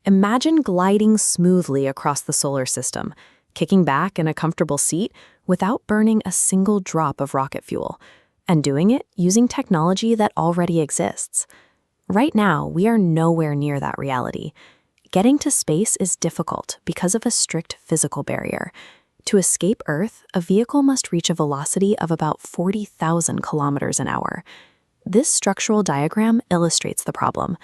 Imagine gliding smoothly across the solar system, kicking back in a comfortable seat without burning a single drop of rocket fuel, and doing it using technology that already exists. Right now, we are nowhere near that reality. Getting to space is difficult because of a strict physical barrier. To escape Earth, a vehicle must reach a velocity of about 40,000 kilometers an hour. This structural diagram illustrates the problem.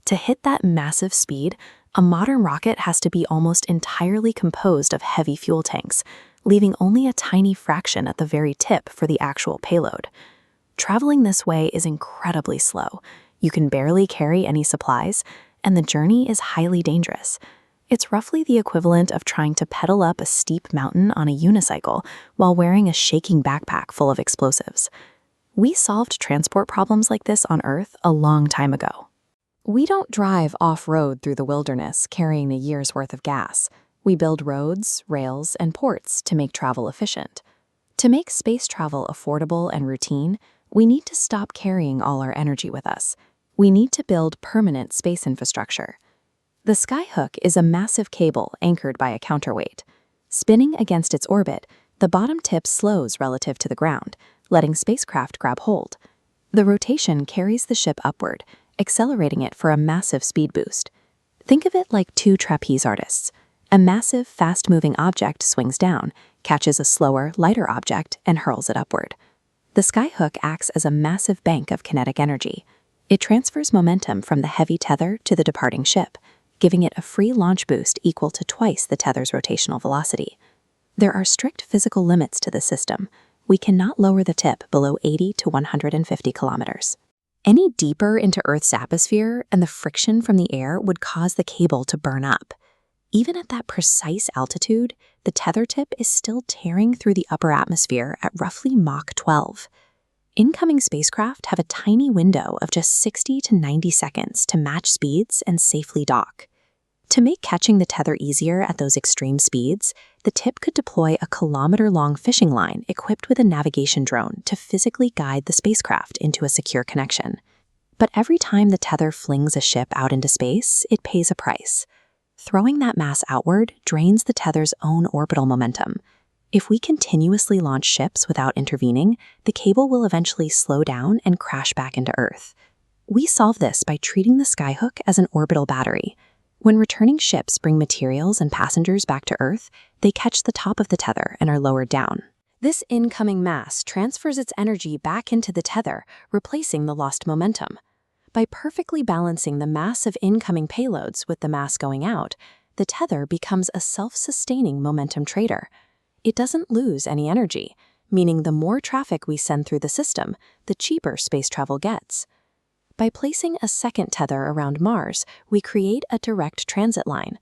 To hit that massive speed, a modern rocket has to be almost entirely composed of heavy fuel tanks, leaving only a tiny fraction at the very tip for the actual payload. Traveling this way is incredibly slow. You can barely carry any supplies, and the journey is highly dangerous. It's roughly the equivalent of trying to pedal up a steep mountain on a unicycle while wearing a shaking backpack full of explosives. We solved transport problems like this on Earth a long time ago. We don't drive off-road through the wilderness carrying a year's worth of gas. We build roads, rails, and ports to make travel efficient. To make space travel affordable and routine, we need to stop carrying all our energy with us. We need to build permanent space infrastructure. The Skyhook is a massive cable anchored by a counterweight. Spinning against its orbit, the bottom tip slows relative to the ground, letting spacecraft grab hold. The rotation carries the ship upward, accelerating it for a massive speed boost. Think of it like two trapeze artists. A massive, fast-moving object swings down, catches a slower, lighter object, and hurls it upward. The Skyhook acts as a massive bank of kinetic energy. It transfers momentum from the heavy tether to the departing ship, giving it a free launch boost equal to twice the tether's rotational velocity. There are strict physical limits to the system. We cannot lower the tip below 80 to 150 kilometers. Any deeper into Earth's atmosphere, and the friction from the air would cause the cable to burn up. Even at that precise altitude, the tether tip is still tearing through the upper atmosphere at roughly Mach 12. Incoming spacecraft have a tiny window of just 60 to 90 seconds to match speeds and safely dock. To make catching the tether easier at those extreme speeds, the tip could deploy a kilometer-long fishing line equipped with a navigation drone to physically guide the spacecraft into a secure connection. But every time the tether flings a ship out into space, it pays a price. Throwing that mass outward drains the tether's own orbital momentum. If we continuously launch ships without intervening, the cable will eventually slow down and crash back into Earth. We solve this by treating the Skyhook as an orbital battery. When returning ships bring materials and passengers back to Earth, they catch the top of the tether and are lowered down. This incoming mass transfers its energy back into the tether, replacing the lost momentum. By perfectly balancing the mass of incoming payloads with the mass going out, the tether becomes a self-sustaining momentum trader. It doesn't lose any energy, meaning the more traffic we send through the system, the cheaper space travel gets. By placing a second tether around Mars, we create a direct transit line.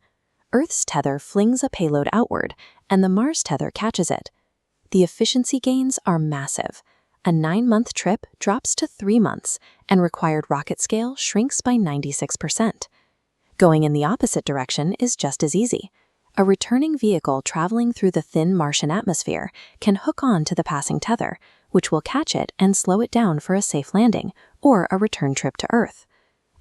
Earth's tether flings a payload outward, and the Mars tether catches it. The efficiency gains are massive. A 9-month trip drops to 3 months, and required rocket scale shrinks by 96%. Going in the opposite direction is just as easy. A returning vehicle traveling through the thin Martian atmosphere can hook on to the passing tether, which will catch it and slow it down for a safe landing or a return trip to Earth.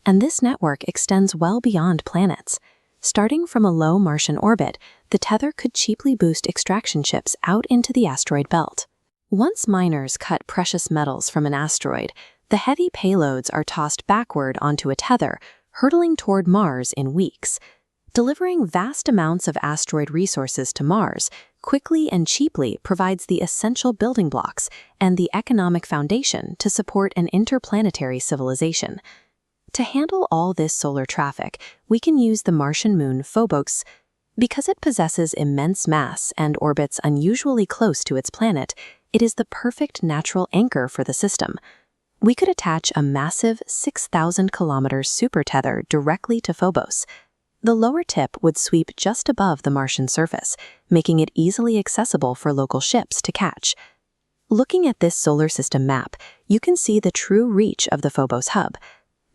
And this network extends well beyond planets. Starting from a low Martian orbit, the tether could cheaply boost extraction ships out into the asteroid belt. Once miners cut precious metals from an asteroid, the heavy payloads are tossed backward onto a tether, hurtling toward Mars in weeks. Delivering vast amounts of asteroid resources to Mars quickly and cheaply provides the essential building blocks and the economic foundation to support an interplanetary civilization. To handle all this solar traffic, we can use the Martian moon Phobos. Because it possesses immense mass and orbits unusually close to its planet, it is the perfect natural anchor for the system. We could attach a massive 6,000-kilometer supertether directly to Phobos. The lower tip would sweep just above the Martian surface, making it easily accessible for local ships to catch. Looking at this solar system map, you can see the true reach of the Phobos hub.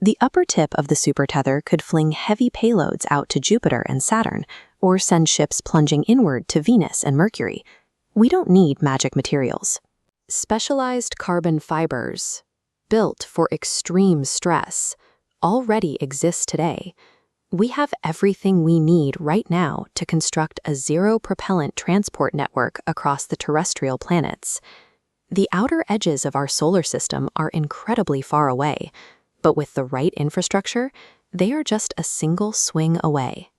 The upper tip of the supertether could fling heavy payloads out to Jupiter and Saturn, or send ships plunging inward to Venus and Mercury. We don't need magic materials. Specialized carbon fibers, built for extreme stress, already exist today. We have everything we need right now to construct a zero-propellant transport network across the terrestrial planets. The outer edges of our solar system are incredibly far away, but with the right infrastructure, they are just a single swing away.